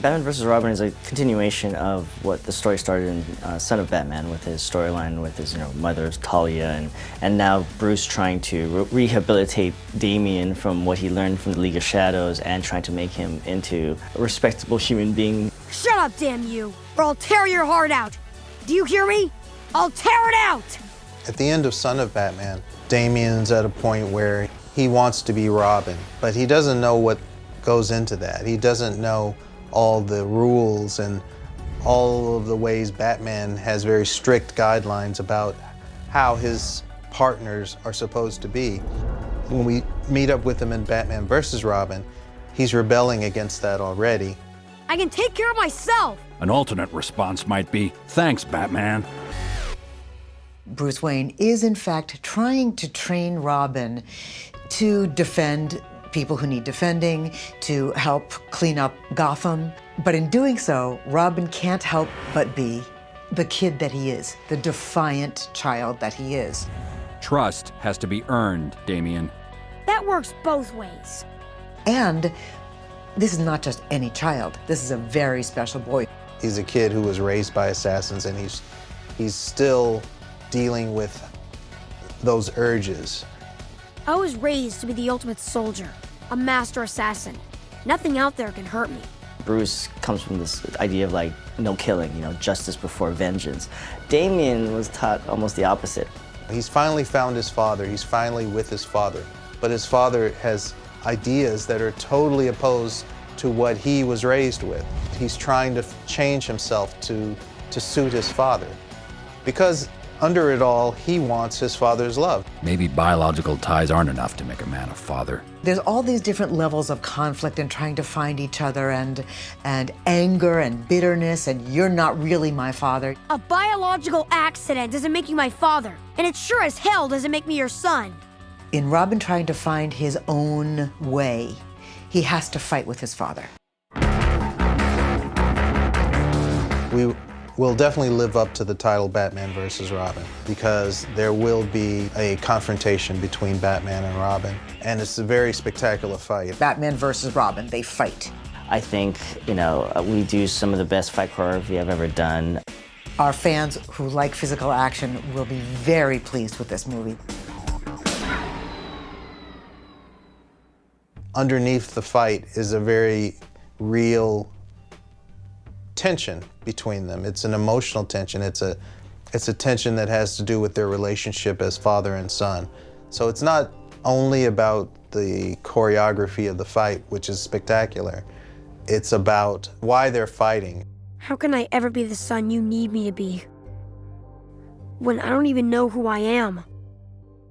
Batman vs. Robin is a continuation of what the story started in Son of Batman, with his storyline with his mother Talia, and now Bruce trying to rehabilitate Damian from what he learned from the League of Shadows and trying to make him into a respectable human being. Shut up, damn you, or I'll tear your heart out. Do you hear me? I'll tear it out! At the end of Son of Batman, Damian's at a point where he wants to be Robin, but he doesn't know what goes into that. He doesn't know all the rules and all of the ways Batman has very strict guidelines about how his partners are supposed to be. When we meet up with him in Batman vs. Robin, he's rebelling against that already. I can take care of myself! An alternate response might be, "Thanks, Batman." Bruce Wayne is, in fact, trying to train Robin to defend people who need defending, to help clean up Gotham. But in doing so, Robin can't help but be the kid that he is, the defiant child that he is. Trust has to be earned, Damian. That works both ways. And this is not just any child. This is a very special boy. He's a kid who was raised by assassins, and he's still dealing with those urges. I was raised to be the ultimate soldier, a master assassin. Nothing out there can hurt me. Bruce comes from this idea of no killing, justice before vengeance. Damian was taught almost the opposite. He's finally found his father. He's finally with his father. But his father has ideas that are totally opposed to what he was raised with. He's trying to change himself to suit his father. Because under it all, he wants his father's love. Maybe biological ties aren't enough to make a man a father. There's all these different levels of conflict and trying to find each other, and anger and bitterness, and you're not really my father. A biological accident doesn't make you my father, and it sure as hell doesn't make me your son. In Robin trying to find his own way, he has to fight with his father. We will definitely live up to the title Batman vs. Robin, because there will be a confrontation between Batman and Robin, and it's a very spectacular fight. Batman versus Robin, they fight. I think, we do some of the best fight choreography I've ever done. Our fans who like physical action will be very pleased with this movie. Underneath the fight is a very real tension between them. It's an emotional tension. It's a tension that has to do with their relationship as father and son. So it's not only about the choreography of the fight, which is spectacular. It's about why they're fighting. How can I ever be the son you need me to be when I don't even know who I am?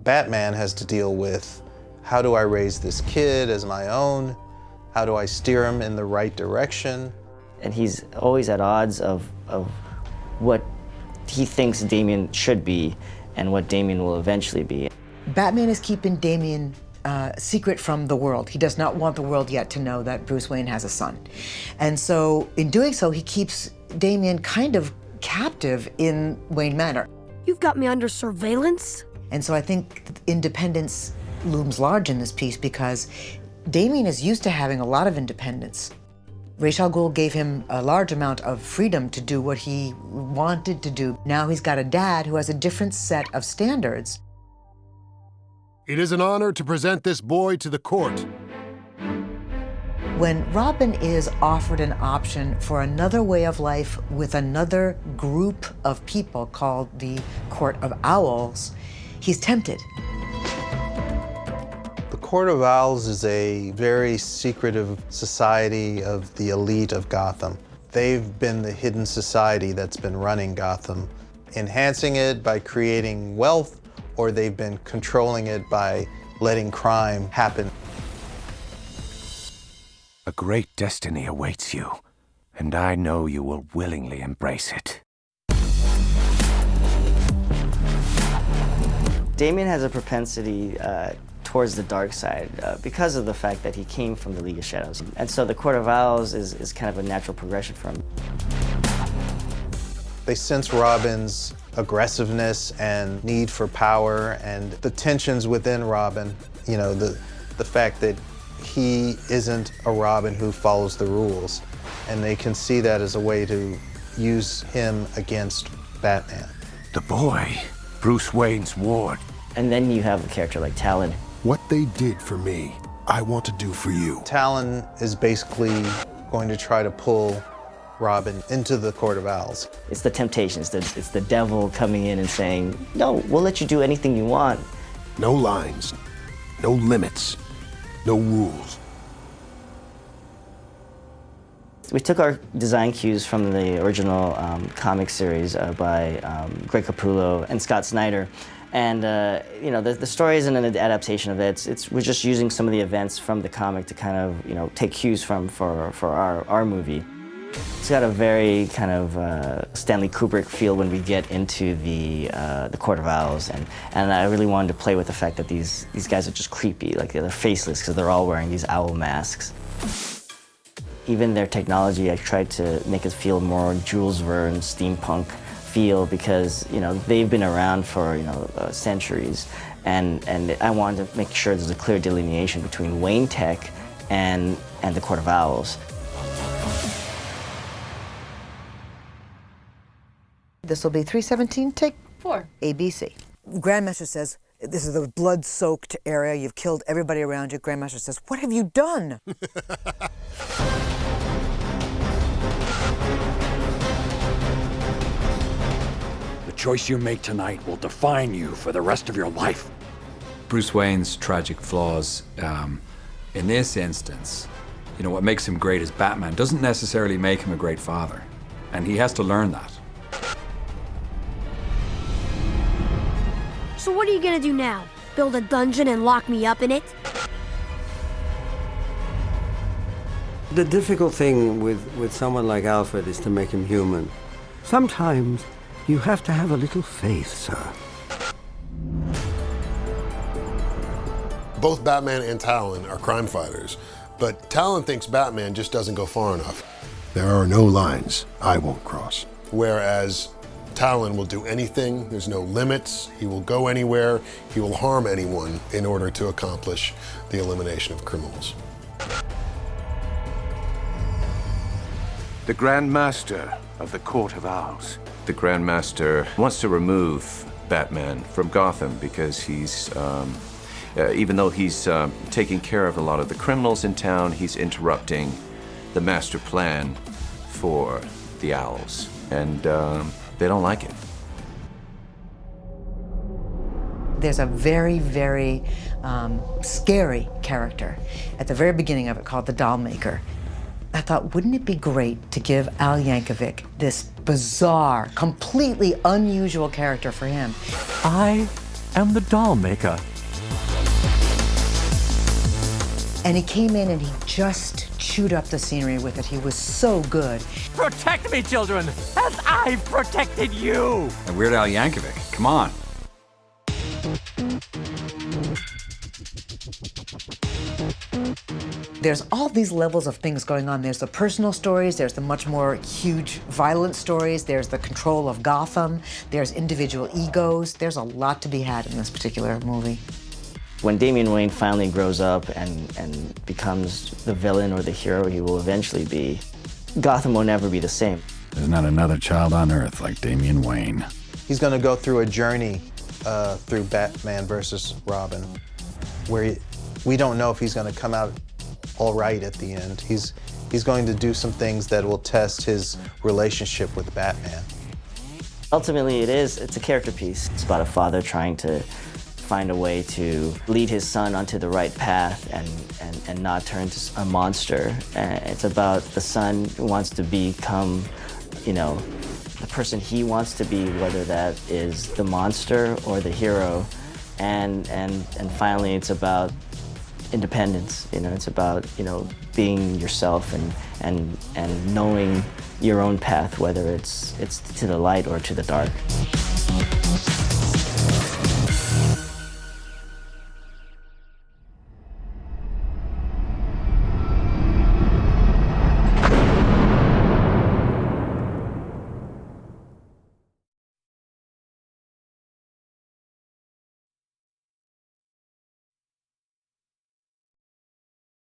Batman has to deal with, how do I raise this kid as my own? How do I steer him in the right direction? And he's always at odds of what he thinks Damian should be and what Damian will eventually be. Batman is keeping Damian secret from the world. He does not want the world yet to know that Bruce Wayne has a son. And so in doing so, he keeps Damian kind of captive in Wayne Manor. You've got me under surveillance? And so I think independence looms large in this piece, because Damian is used to having a lot of independence. Ra's al Ghul gave him a large amount of freedom to do what he wanted to do. Now he's got a dad who has a different set of standards. It is an honor to present this boy to the court. When Robin is offered an option for another way of life with another group of people called the Court of Owls, he's tempted. The Court of Owls is a very secretive society of the elite of Gotham. They've been the hidden society that's been running Gotham, enhancing it by creating wealth, or they've been controlling it by letting crime happen. A great destiny awaits you, and I know you will willingly embrace it. Damian has a propensity towards the dark side because of the fact that he came from the League of Shadows. And so the Court of Owls is kind of a natural progression for him. They sense Robin's aggressiveness and need for power and the tensions within Robin, the fact that he isn't a Robin who follows the rules. and they can see that as a way to use him against Batman. The boy, Bruce Wayne's ward. And then you have a character like Talon. What they did for me, I want to do for you. Talon is basically going to try to pull Robin into the Court of Owls. It's the temptation, it's the devil coming in and saying, no, we'll let you do anything you want. No lines, no limits, no rules. We took our design cues from the original comic series by Greg Capullo and Scott Snyder. And you know, the story isn't an adaptation of it. We're just using some of the events from the comic to kind of, you know, take cues from for our movie. It's got a very kind of Stanley Kubrick feel when we get into the Court of Owls, and I really wanted to play with the fact that these guys are just creepy, like they're faceless because they're all wearing these owl masks. Even their technology, I tried to make it feel more Jules Verne steampunk feel because, you know, they've been around for, you know, centuries, and I wanted to make sure there's a clear delineation between Wayne Tech and the Court of Owls. This will be 317, take 4, ABC. Grandmaster says, this is the blood-soaked area. You've killed everybody around you. Grandmaster says, what have you done? The choice you make tonight will define you for the rest of your life. Bruce Wayne's tragic flaws, in this instance, you know, what makes him great as Batman doesn't necessarily make him a great father. And he has to learn that. So what are you gonna do now? Build a dungeon and lock me up in it? The difficult thing with someone like Alfred is to make him human. Sometimes you have to have a little faith, sir. Both Batman and Talon are crime fighters, but Talon thinks Batman just doesn't go far enough. There are no lines I won't cross. Whereas Talon will do anything, there's no limits, he will go anywhere, he will harm anyone in order to accomplish the elimination of criminals. The Grand Master of the Court of Owls. The Grand Master wants to remove Batman from Gotham because he's, even though he's taking care of a lot of the criminals in town, he's interrupting the master plan for the Owls. And they don't like it. There's a very, very scary character at the very beginning of it called the Doll Maker. I thought, wouldn't it be great to give Al Yankovic this bizarre, completely unusual character for him? I am the Doll Maker. And he came in and he just chewed up the scenery with it. He was so good. Protect me, children, as I've protected you. And Weird Al Yankovic, come on. There's all these levels of things going on. There's the personal stories, there's the much more huge, violent stories, there's the control of Gotham, there's individual egos. There's a lot to be had in this particular movie. When Damian Wayne finally grows up and becomes the villain or the hero he will eventually be, Gotham will never be the same. There's not another child on Earth like Damian Wayne. He's going to go through a journey through Batman versus Robin, where we don't know if he's going to come out all right at the end. He's going to do some things that will test his relationship with Batman. Ultimately, it's a character piece. It's about a father trying to find a way to lead his son onto the right path and not turn into a monster. It's about the son who wants to become, you know, the person he wants to be, whether that is the monster or the hero. And finally, it's about independence. You know, it's about, you know, being yourself and knowing your own path, whether it's to the light or to the dark.